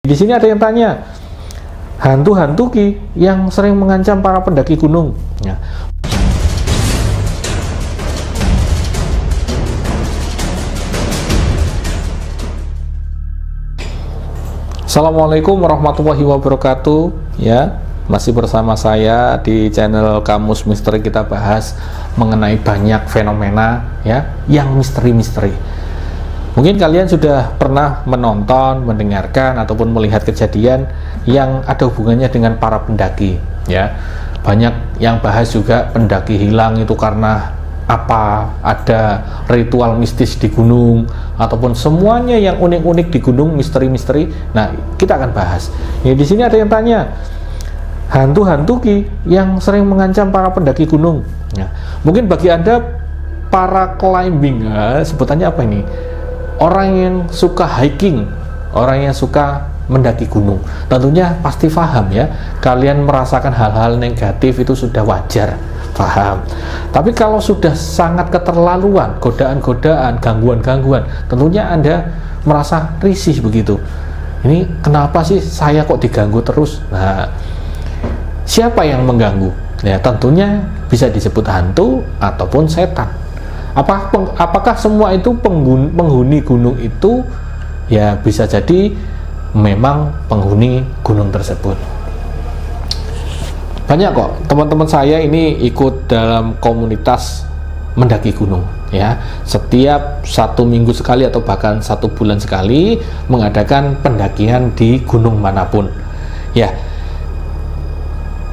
Di sini ada yang tanya, hantu-hantu ki yang sering mengancam para pendaki gunung. Ya. Assalamualaikum warahmatullahi wabarakatuh. Ya, masih bersama saya di channel Kamus Misteri. Kita bahas mengenai banyak fenomena ya yang misteri-misteri. Mungkin kalian sudah pernah menonton, mendengarkan, ataupun melihat kejadian yang ada hubungannya dengan para pendaki ya. Banyak yang bahas juga pendaki hilang itu karena apa, ada ritual mistis di gunung, ataupun semuanya yang unik-unik di gunung, misteri-misteri. Nah, kita akan bahas. Ya, di sini ada yang tanya, hantu-hantu ki yang sering mengancam para pendaki gunung. Ya, mungkin bagi Anda para climbing, sebutannya apa ini? Orang yang suka hiking, orang yang suka mendaki gunung, tentunya pasti paham ya. Kalian merasakan hal-hal negatif itu sudah wajar, paham. Tapi kalau sudah sangat keterlaluan, godaan-godaan, gangguan-gangguan, tentunya Anda merasa risih begitu. Ini kenapa sih saya kok diganggu terus? Nah, siapa yang mengganggu? Ya, tentunya bisa disebut hantu ataupun setan. Apakah semua itu penghuni gunung itu? Ya, bisa jadi memang penghuni gunung tersebut. Banyak kok teman-teman saya ini ikut dalam komunitas mendaki gunung ya. Setiap 1 minggu sekali atau bahkan 1 bulan sekali mengadakan pendakian di gunung manapun ya.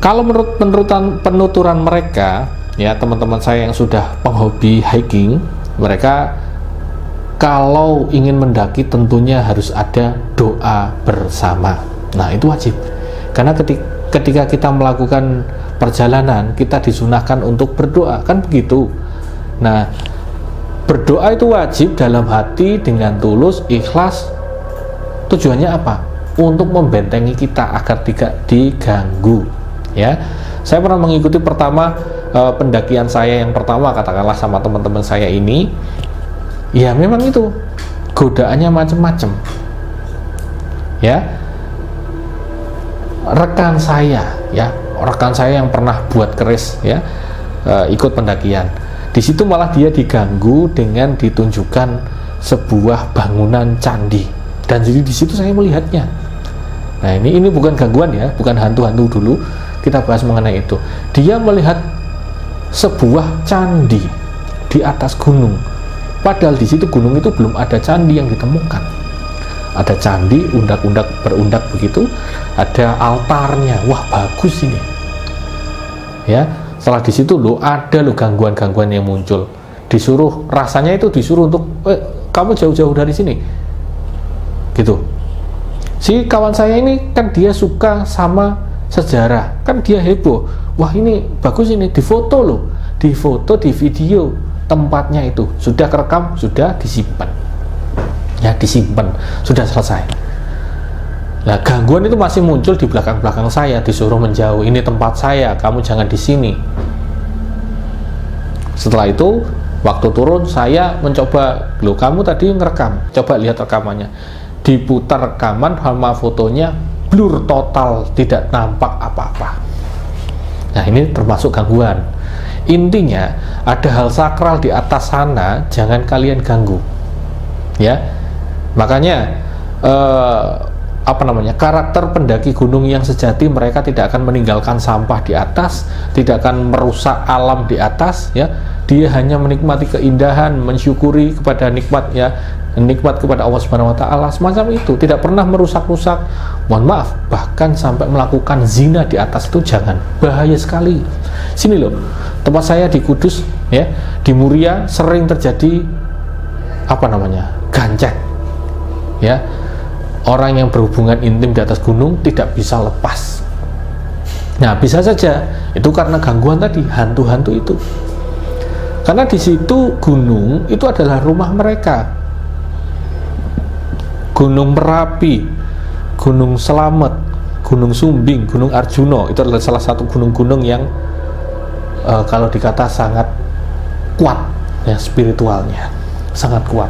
Kalau menurut penuturan mereka ya, teman-teman saya yang sudah penghobi hiking, mereka kalau ingin mendaki tentunya harus ada doa bersama. Nah, itu wajib. Karena ketika kita melakukan perjalanan, kita disunahkan untuk berdoa, kan begitu. Nah, berdoa itu wajib dalam hati dengan tulus, ikhlas. Tujuannya apa? Untuk membentengi kita agar tidak diganggu. Ya, saya pernah mengikuti pendakian saya yang pertama, katakanlah sama teman-teman saya ini. Ya, memang itu godaannya macam-macam. Ya, rekan saya yang pernah buat keris ya, ikut pendakian. Di situ malah dia diganggu dengan ditunjukkan sebuah bangunan candi, dan jadi di situ saya melihatnya. Nah, ini bukan gangguan ya, bukan hantu-hantu dulu. Kita bahas mengenai itu. Dia melihat sebuah candi di atas gunung. Padahal di situ gunung itu belum ada candi yang ditemukan. Ada candi undak-undak berundak begitu, ada altarnya. Wah, bagus ini. Ya, setelah di situ ada gangguan-gangguan yang muncul. Rasanya disuruh untuk kamu jauh-jauh dari sini. Gitu. Si kawan saya ini kan dia suka sama sejarah, kan dia heboh. Wah, ini bagus ini, difoto loh, di video tempatnya itu, sudah kerekam, sudah disimpan ya, sudah selesai. Nah, gangguan itu masih muncul di belakang saya, disuruh menjauh, ini tempat saya, kamu jangan di sini. Setelah itu waktu turun saya mencoba, loh kamu tadi ngerekam, coba lihat rekamannya. Diputar rekaman sama fotonya, blur total, tidak nampak apa-apa. Nah, ini termasuk gangguan. Intinya ada hal sakral di atas sana, jangan kalian ganggu ya. Makanya karakter pendaki gunung yang sejati, mereka tidak akan meninggalkan sampah di atas, tidak akan merusak alam di atas ya. Dia hanya menikmati keindahan, mensyukuri kepada nikmat kepada Allah Subhanahu wa taala, semacam itu, tidak pernah merusak-rusak. Mohon maaf, bahkan sampai melakukan zina di atas itu jangan, bahaya sekali. Sini loh, tempat saya di Kudus ya, di Muria sering terjadi gancet ya. Orang yang berhubungan intim di atas gunung tidak bisa lepas. Nah, bisa saja itu karena gangguan tadi, hantu-hantu itu. Karena di situ gunung itu adalah rumah mereka. Gunung Merapi, Gunung Selamet, Gunung Sumbing, Gunung Arjuno, itu adalah salah satu gunung-gunung yang kalau dikata sangat kuat ya, spiritualnya sangat kuat.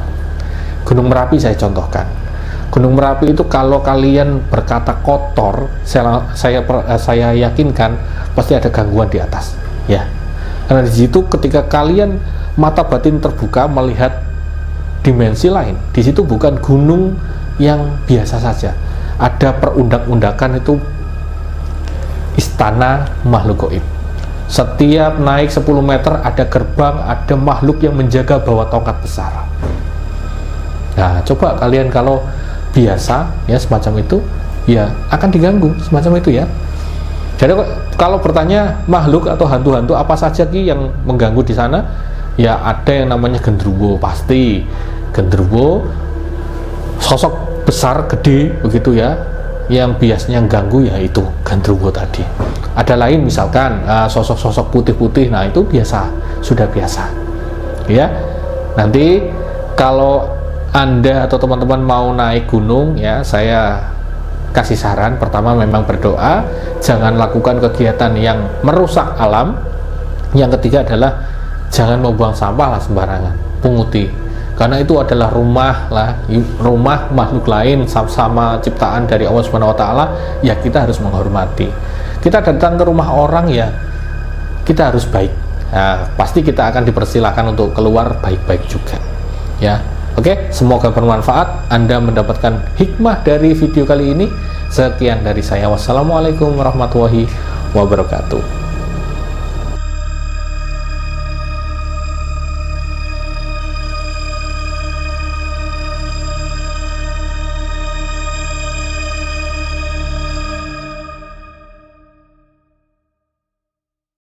Gunung Merapi saya contohkan. Gunung Merapi itu kalau kalian berkata kotor, saya yakinkan pasti ada gangguan di atas, ya. Karena di situ ketika kalian mata batin terbuka melihat dimensi lain, di situ bukan gunung yang biasa saja. Ada perundak-undakan, itu istana makhluk gaib. Setiap naik 10 meter ada gerbang, ada makhluk yang menjaga bawa tongkat besar. Nah, coba kalian kalau biasa ya semacam itu, ya akan diganggu semacam itu ya. Jadi kalau bertanya makhluk atau hantu-hantu apa saja Ki yang mengganggu di sana, ya ada yang namanya genderuwo, pasti genderuwo, sosok besar gede begitu ya, yang biasanya ganggu ya itu genderuwo tadi. Ada lain misalkan sosok-sosok putih-putih, nah itu biasa, sudah biasa ya. Nanti kalau Anda atau teman-teman mau naik gunung ya, saya kasih saran, pertama memang berdoa, jangan lakukan kegiatan yang merusak alam. Yang ketiga adalah jangan membuang sampah lah sembarangan, punguti, karena itu adalah rumah makhluk lain, sama ciptaan dari Allah Subhanahu wa Ta'ala, ya kita harus menghormati. Kita datang ke rumah orang ya kita harus baik, nah, pasti kita akan dipersilahkan untuk keluar baik-baik juga ya. Oke, semoga bermanfaat, Anda mendapatkan hikmah dari video kali ini. Sekian dari saya, wassalamualaikum warahmatullahi wabarakatuh.